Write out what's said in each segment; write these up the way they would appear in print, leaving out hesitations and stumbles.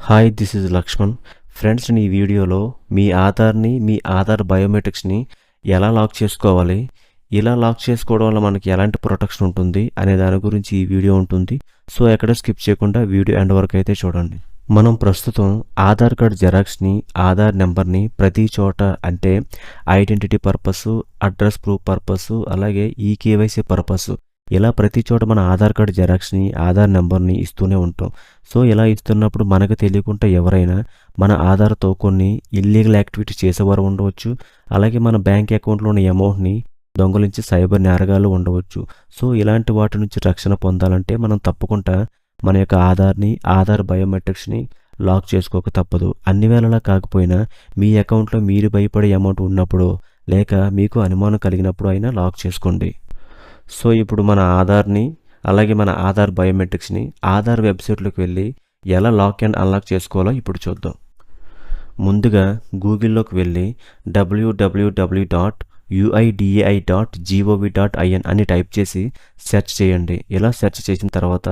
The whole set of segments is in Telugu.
Hi this is Lakshman. Friends, ఈ వీడియోలో మీ ఆధార్ని మీ ఆధార్ బయోమెట్రిక్స్ని ఎలా లాక్ చేసుకోవాలి, ఇలా లాక్ చేసుకోవడం వల్ల మనకి ఎలాంటి ప్రొటెక్షన్ ఉంటుంది అనే దాని గురించి ఈ వీడియో ఉంటుంది. సో ఎక్కడ స్కిప్ చేయకుండా వీడియో ఎండ్ వరకు అయితే చూడండి. మనం ప్రస్తుతం ఆధార్ కార్డ్ జెరాక్స్ని, ఆధార్ నెంబర్ని ప్రతి చోట అంటే identity purpose, address proof purpose, అలాగే ఈకేవైసీ పర్పస్ ఇలా ప్రతి చోట మన ఆధార్ కార్డ్ జెరాక్స్ని, ఆధార్ నెంబర్ని ఇస్తూనే ఉంటాం. సో ఇలా ఇస్తున్నప్పుడు మనకు తెలియకుండా ఎవరైనా మన ఆధార్తో కొన్ని ఇల్లీగల్ యాక్టివిటీ చేసేవారు ఉండవచ్చు. అలాగే మన బ్యాంక్ అకౌంట్లో ఉన్న అమౌంట్ని దొంగలించి సైబర్ నేరగాళ్ళు ఉండవచ్చు. సో ఇలాంటి వాటి నుంచి రక్షణ పొందాలంటే మనం తప్పకుండా మన యొక్క ఆధార్ని, ఆధార్ బయోమెట్రిక్స్ని లాక్ చేసుకోక తప్పదు. అన్ని వేళలా కాకపోయినా మీ అకౌంట్లో మీరు భయపడే అమౌంట్ ఉన్నప్పుడు, లేక మీకు అనుమానం కలిగినప్పుడు అయినా లాక్ చేసుకోండి. సో ఇప్పుడు మన ఆధార్ని, అలాగే మన ఆధార్ బయోమెట్రిక్స్ని ఆధార్ వెబ్సైట్లోకి వెళ్ళి ఎలా లాక్ అండ్ అన్లాక్ చేసుకోవాలో ఇప్పుడు చూద్దాం. ముందుగా గూగుల్లోకి వెళ్ళి www.uidai.gov.in అని టైప్ చేసి సెర్చ్ చేయండి. ఇలా సెర్చ్ చేసిన తర్వాత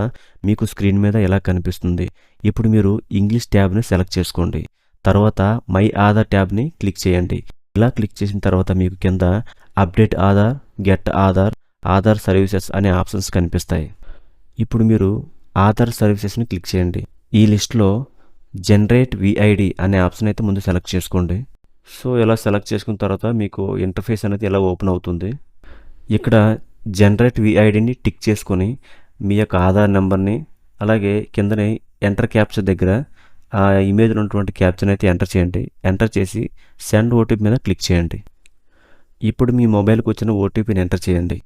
మీకు స్క్రీన్ మీద ఇలా కనిపిస్తుంది. ఇప్పుడు మీరు ఇంగ్లీష్ ట్యాబ్ని సెలెక్ట్ చేసుకోండి. తర్వాత మై ఆధార్ ట్యాబ్ని క్లిక్ చేయండి. ఇలా క్లిక్ చేసిన తర్వాత మీకు కింద update Aadhaar, get Aadhaar, Aadhaar services అనే ఆప్షన్స్ కనిపిస్తాయి. ఇప్పుడు మీరు ఆధార్ సర్వీసెస్ని క్లిక్ చేయండి. ఈ లిస్ట్లో జనరేట్ విఐడి అనే ఆప్షన్ అయితే ముందు సెలెక్ట్ చేసుకోండి. సో ఇలా సెలెక్ట్ చేసుకున్న తర్వాత మీకు ఇంటర్ఫేస్ అనేది ఇలా ఓపెన్ అవుతుంది. ఇక్కడ జనరేట్ విఐడిని టిక్ చేసుకొని మీ యొక్క ఆధార్ నెంబర్ని, అలాగే కిందనే ఎంటర్ క్యాప్చర్ దగ్గర ఆ ఇమేజ్లో ఉన్నటువంటి క్యాప్చర్ని అయితే ఎంటర్ చేయండి. ఎంటర్ చేసి సెండ్ ఓటీపీ మీద క్లిక్ చేయండి. ఇప్పుడు మీ మొబైల్కి వచ్చిన ఓటీపీని ఎంటర్ చేయండి.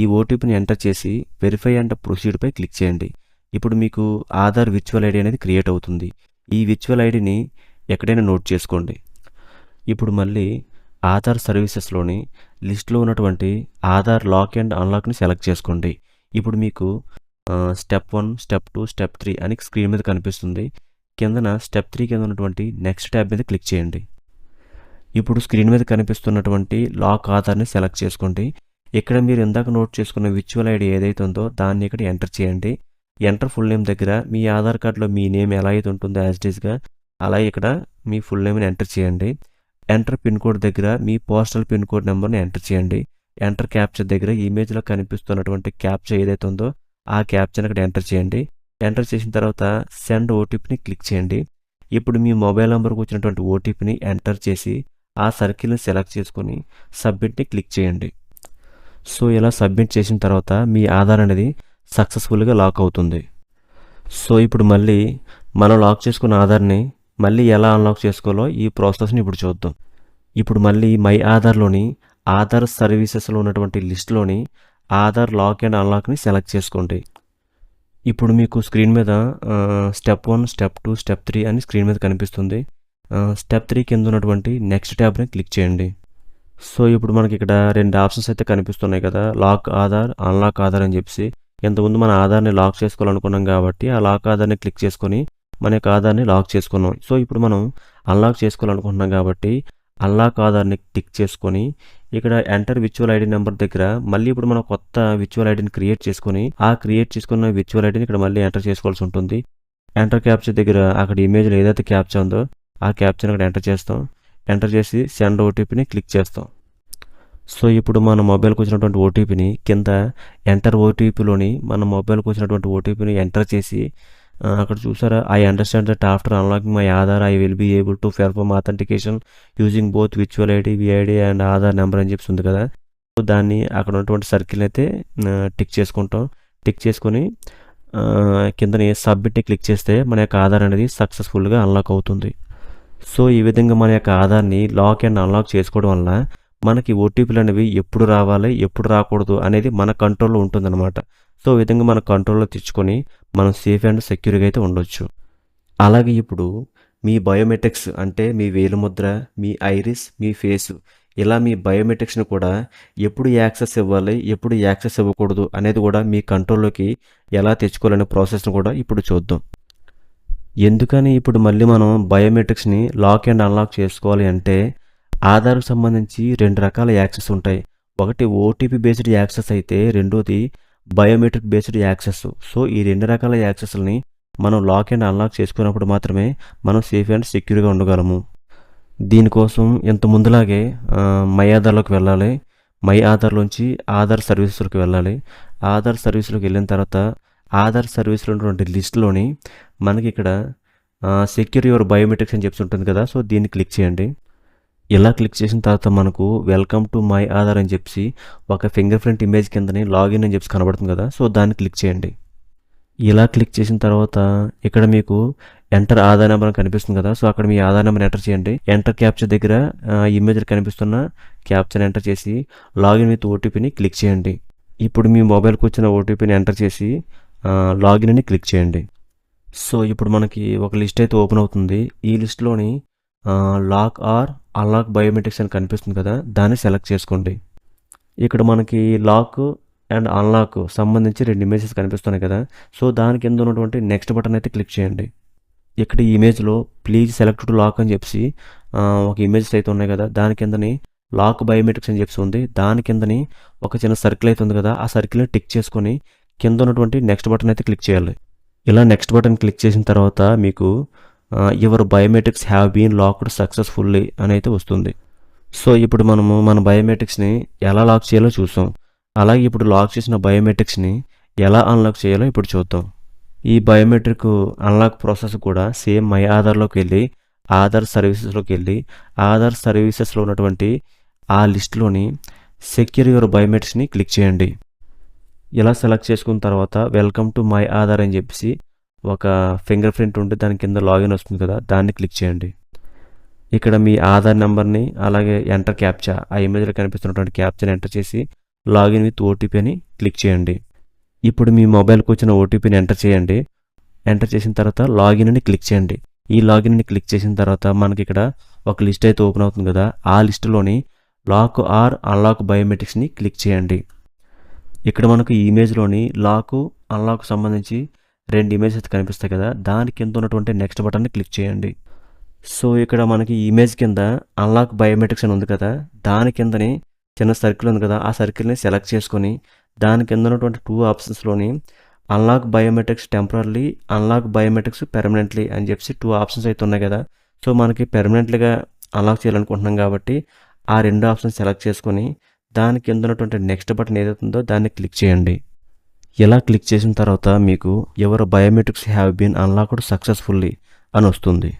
ఈ ఓటీపీని ఎంటర్ చేసి వెరిఫై అండ్ ప్రొసీడ్పై క్లిక్ చేయండి. ఇప్పుడు మీకు ఆధార్ విర్చువల్ ఐడి అనేది క్రియేట్ అవుతుంది. ఈ విర్చువల్ ఐడిని ఎక్కడైనా నోట్ చేసుకోండి. ఇప్పుడు మళ్ళీ ఆధార్ సర్వీసెస్లోని లిస్ట్లో ఉన్నటువంటి ఆధార్ లాక్ అండ్ అన్లాక్ని సెలెక్ట్ చేసుకోండి. ఇప్పుడు మీకు స్టెప్ 1, స్టెప్ 2, స్టెప్ 3 అని స్క్రీన్ మీద కనిపిస్తుంది. కిందన స్టెప్ 3 కింద ఉన్నటువంటి నెక్స్ట్ ట్యాబ్ మీద క్లిక్ చేయండి. ఇప్పుడు స్క్రీన్ మీద కనిపిస్తున్నటువంటి లాక్ ఆధార్ని సెలెక్ట్ చేసుకోండి. ఇక్కడ మీరు ఇందాక నోట్ చేసుకున్న విర్చువల్ ఐడి ఏదైతే ఉందో దాన్ని ఇక్కడ ఎంటర్ చేయండి. ఎంటర్ ఫుల్ నేమ్ దగ్గర మీ ఆధార్ కార్డులో మీ నేమ్ ఎలా అయితే ఉంటుందో యాజ్ ఇట్ ఈస్గా అలాగే ఇక్కడ మీ ఫుల్ నేమ్ని ఎంటర్ చేయండి. ఎంటర్ పిన్ కోడ్ దగ్గర మీ పోస్టల్ పిన్ కోడ్ నెంబర్ని ఎంటర్ చేయండి. ఎంటర్ క్యాప్చర్ దగ్గర ఇమేజ్లో కనిపిస్తున్నటువంటి క్యాప్చర్ ఏదైతే ఉందో ఆ క్యాప్చర్ని ఇక్కడ ఎంటర్ చేయండి. ఎంటర్ చేసిన తర్వాత సెండ్ ఓటీపీని క్లిక్ చేయండి. ఇప్పుడు మీ మొబైల్ నెంబర్కి వచ్చినటువంటి ఓటీపీని ఎంటర్ చేసి ఆ సర్కిల్ని సెలెక్ట్ చేసుకొని సబ్మిట్ని క్లిక్ చేయండి. సో ఇలా సబ్మిట్ చేసిన తర్వాత మీ ఆధార్ అనేది సక్సెస్ఫుల్గా లాక్ అవుతుంది. సో ఇప్పుడు మళ్ళీ మనం లాక్ చేసుకున్న ఆధార్ని మళ్ళీ ఎలా అన్లాక్ చేసుకోవాలో ఈ ప్రాసెస్ని ఇప్పుడు చూద్దాం. ఇప్పుడు మళ్ళీ మై ఆధార్లోని ఆధార్ సర్వీసెస్లో ఉన్నటువంటి లిస్ట్లోని ఆధార్ లాక్ అండ్ అన్లాక్ని సెలెక్ట్ చేసుకోండి. ఇప్పుడు మీకు స్క్రీన్ మీద స్టెప్ 1, స్టెప్ 2, స్టెప్ 3 అని స్క్రీన్ మీద కనిపిస్తుంది. స్టెప్ 3 కింద ఉన్నటువంటి నెక్స్ట్ ట్యాబ్ని క్లిక్ చేయండి. సో ఇప్పుడు మనకి ఇక్కడ 2 ఆప్షన్స్ అయితే కనిపిస్తున్నాయి కదా, లాక్ ఆధార్, అన్లాక్ ఆధార్ అని చెప్పి. ఇంతకుముందు మన ఆధార్ని లాక్ చేసుకోవాలనుకున్నాం కాబట్టి ఆ లాక్ ఆధార్ని క్లిక్ చేసుకొని మన యొక్క ఆధార్ని లాక్ చేసుకున్నాం. సో ఇప్పుడు మనం అన్లాక్ చేసుకోవాలనుకుంటున్నాం కాబట్టి అన్లాక్ ఆధార్ని టిక్ చేసుకొని ఇక్కడ ఎంటర్ విర్చువల్ ఐడి నెంబర్ దగ్గర మళ్ళీ ఇప్పుడు మనం కొత్త విర్చువల్ ఐడిని క్రియేట్ చేసుకొని ఆ క్రియేట్ చేసుకున్న విర్చువల్ ఐడిని ఇక్కడ మళ్ళీ ఎంటర్ చేసుకోవాల్సి ఉంటుంది. ఎంటర్ క్యాప్చర్ దగ్గర అక్కడ ఇమేజ్లో ఏదైతే క్యాప్చర్ ఉందో ఆ క్యాప్చర్ని అక్కడ ఎంటర్ చేస్తాం. ఎంటర్ చేసి సెండ్ ఓటీపీని క్లిక్ చేస్తాం. సో ఇప్పుడు మన మొబైల్కి వచ్చినటువంటి ఓటీపీని కింద ఎంటర్ ఓటీపీలోని మన మొబైల్కి వచ్చినటువంటి ఓటీపీని ఎంటర్ చేసి అక్కడ చూసారా, I understand that after unlocking my Aadhaar I will be able to perform authentication using both virtual ID, VID and Aadhaar number అని చెప్పి ఉంది కదా. సో దాన్ని అక్కడ ఉన్నటువంటి సర్కిల్ అయితే టిక్ చేసుకుంటాం. టిక్ చేసుకొని కిందని సబ్మిట్ని క్లిక్ చేస్తే మన యొక్క ఆధార్ అనేది సక్సెస్ఫుల్గా అన్లాక్ అవుతుంది. సో ఈ విధంగా మన యొక్క ఆధార్ని లాక్ అండ్ అన్లాక్ చేసుకోవడం వల్ల మనకి ఓటీపీలు అనేవి ఎప్పుడు రావాలి, ఎప్పుడు రాకూడదు అనేది మన కంట్రోల్లో ఉంటుందన్నమాట. సో ఈ విధంగా మన కంట్రోల్లో తెచ్చుకొని మనం సేఫ్ అండ్ సెక్యూర్గా అయితే ఉండొచ్చు. అలాగే ఇప్పుడు మీ బయోమెట్రిక్స్ అంటే మీ వేలిముద్ర, మీ ఐరిస్, మీ ఫేసు ఇలా మీ బయోమెట్రిక్స్ని కూడా ఎప్పుడు యాక్సెస్ ఇవ్వాలి, ఎప్పుడు యాక్సెస్ ఇవ్వకూడదు అనేది కూడా మీ కంట్రోల్లోకి ఎలా తెచ్చుకోవాలనే ప్రాసెస్ని కూడా ఇప్పుడు చూద్దాం. ఎందుకని ఇప్పుడు మళ్ళీ మనం బయోమెట్రిక్స్ని లాక్ అండ్ అన్లాక్ చేసుకోవాలి అంటే ఆధార్కు సంబంధించి 2 రకాల యాక్సెస్ ఉంటాయి. ఒకటి ఓటీపీ బేస్డ్ యాక్సెస్ అయితే రెండోది బయోమెట్రిక్ బేస్డ్ యాక్సెస్. సో ఈ 2 రకాల యాక్సెస్ని మనం లాక్ అండ్ అన్లాక్ చేసుకున్నప్పుడు మాత్రమే మనం సేఫ్ అండ్ సెక్యూర్గా ఉండగలము. దీనికోసం ఇంత ముందులాగే మై ఆధార్లోకి వెళ్ళాలి. మై ఆధార్లోంచి ఆధార్ సర్వీసెస్లోకి వెళ్ళాలి. ఆధార్ సర్వీస్లోకి వెళ్ళిన తర్వాత ఆధార్ సర్వీస్లో ఉన్నటువంటి లిస్టులోని మనకి ఇక్కడ సెక్యూర్ యువర్ బయోమెట్రిక్స్ అని చెప్పి ఉంటుంది కదా, సో దీన్ని క్లిక్ చేయండి. ఇలా క్లిక్ చేసిన తర్వాత మనకు వెల్కమ్ టు మై ఆధార్ అని చెప్పి ఒక ఫింగర్ ప్రింట్ ఇమేజ్ కిందని లాగిన్ అని చెప్పి కనబడుతుంది కదా, సో దాన్ని క్లిక్ చేయండి. ఇలా క్లిక్ చేసిన తర్వాత ఇక్కడ మీకు ఎంటర్ ఆధార్ నెంబర్ అని కనిపిస్తుంది కదా, సో అక్కడ మీ ఆధార్ నెంబర్ ఎంటర్ చేయండి. ఎంటర్ క్యాప్చర్ దగ్గర ఇమేజ్లో కనిపిస్తున్న క్యాప్చర్ ఎంటర్ చేసి లాగిన్ విత్ ఓటీపీని క్లిక్ చేయండి. ఇప్పుడు మీ మొబైల్కి వచ్చిన ఓటీపీని ఎంటర్ చేసి లాగిన్ అని క్లిక్ చేయండి. సో ఇప్పుడు మనకి ఒక లిస్ట్ అయితే ఓపెన్ అవుతుంది. ఈ లిస్ట్లోని లాక్ ఆర్ అన్లాక్ బయోమెట్రిక్స్ అని కనిపిస్తుంది కదా, దాన్ని సెలెక్ట్ చేసుకోండి. ఇక్కడ మనకి లాక్ అండ్ అన్లాక్ సంబంధించి 2 ఇమేజెస్ కనిపిస్తున్నాయి కదా, సో దాని కింద ఉన్నటువంటి నెక్స్ట్ బటన్ అయితే క్లిక్ చేయండి. ఇక్కడ ఈ ఇమేజ్లో ప్లీజ్ సెలెక్ట్ టు లాక్ అని చెప్పి ఒక ఇమేజెస్ అయితే ఉన్నాయి కదా, దాని కిందని లాక్ బయోమెట్రిక్స్ అని చెప్పి ఉంది. దాని కిందని ఒక చిన్న సర్కిల్ అయితే ఉంది కదా, ఆ సర్కిల్ని టిక్ చేసుకొని కింద ఉన్నటువంటి నెక్స్ట్ బటన్ అయితే క్లిక్ చేయాలి. ఇలా నెక్స్ట్ బటన్ క్లిక్ చేసిన తర్వాత మీకు your biometrics have been locked successfully అని అయితే వస్తుంది. సో ఇప్పుడు మనము మన బయోమెట్రిక్స్ని ఎలా లాక్ చేయాలో చూసాం. అలాగే ఇప్పుడు లాక్ చేసిన బయోమెట్రిక్స్ని ఎలా అన్లాక్ చేయాలో ఇప్పుడు చూద్దాం. ఈ బయోమెట్రిక్ అన్లాక్ ప్రాసెస్ కూడా సేమ్ మై ఆధార్లోకి వెళ్ళి ఆధార్ సర్వీసెస్లోకి వెళ్ళి ఆధార్ సర్వీసెస్లో ఉన్నటువంటి ఆ లిస్ట్లోని సెక్యూర్ యువర్ బయోమెట్రిక్స్ని క్లిక్ చేయండి. ఇలా సెలెక్ట్ చేసుకున్న తర్వాత వెల్కమ్ టు మై ఆధార్ అని చెప్పేసి ఒక ఫింగర్ ప్రింట్ ఉంటే దాని కింద లాగిన్ వస్తుంది కదా, దాన్ని క్లిక్ చేయండి. ఇక్కడ మీ ఆధార్ నెంబర్ని అలాగే ఎంటర్ క్యాప్చా, ఆ ఇమేజ్లో కనిపిస్తున్నటువంటి క్యాప్చాని ఎంటర్ చేసి లాగిన్ విత్ ఓటీపీ అని క్లిక్ చేయండి. ఇప్పుడు మీ మొబైల్కి వచ్చిన ఓటీపీని ఎంటర్ చేయండి. ఎంటర్ చేసిన తర్వాత లాగిన్ అని క్లిక్ చేయండి. ఈ లాగిన్ అని క్లిక్ చేసిన తర్వాత మనకి ఇక్కడ ఒక లిస్ట్ అయితే ఓపెన్ అవుతుంది కదా, ఆ లిస్టులోని లాక్ ఆర్ అన్లాక్ బయోమెట్రిక్స్ని క్లిక్ చేయండి. ఇక్కడ మనకు ఈ ఇమేజ్లోని లాక్ అన్లాక్ సంబంధించి 2 ఇమేజెస్ కనిపిస్తాయి కదా, దాని కింద ఉన్నటువంటి నెక్స్ట్ బటన్ని క్లిక్ చేయండి. సో ఇక్కడ మనకి ఈ ఇమేజ్ కింద అన్లాక్ బయోమెట్రిక్స్ అని ఉంది కదా, దాని కిందని చిన్న సర్కిల్ ఉంది కదా, ఆ సర్కిల్ని సెలెక్ట్ చేసుకొని దాని కింద ఉన్నటువంటి 2 ఆప్షన్స్లోని unlock biometrics temporary, unlock biometrics permanently అని చెప్పి 2 ఆప్షన్స్ అయితే ఉన్నాయి కదా, సో మనకి పెర్మనెంట్లీగా అన్లాక్ చేయాలనుకుంటున్నాం కాబట్టి ఆ 2 ఆప్షన్స్ సెలెక్ట్ చేసుకొని దాని కింద ఉన్నటువంటి నెక్స్ట్ బటన్ ఏదైతుందో దాన్ని క్లిక్ చేయండి. ఇలా క్లిక్ చేసిన తర్వాత మీకు your biometrics have been unlocked successfully అని వస్తుంది.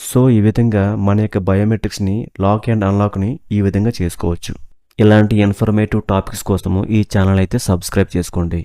సో ఈ విధంగా మన యొక్క బయోమెట్రిక్స్ని లాక్ అండ్ అన్లాక్ని ఈ విధంగా చేసుకోవచ్చు. ఇలాంటి ఇన్ఫర్మేటివ్ టాపిక్స్ కోసము ఈ ఛానల్ అయితే సబ్స్క్రైబ్ చేసుకోండి.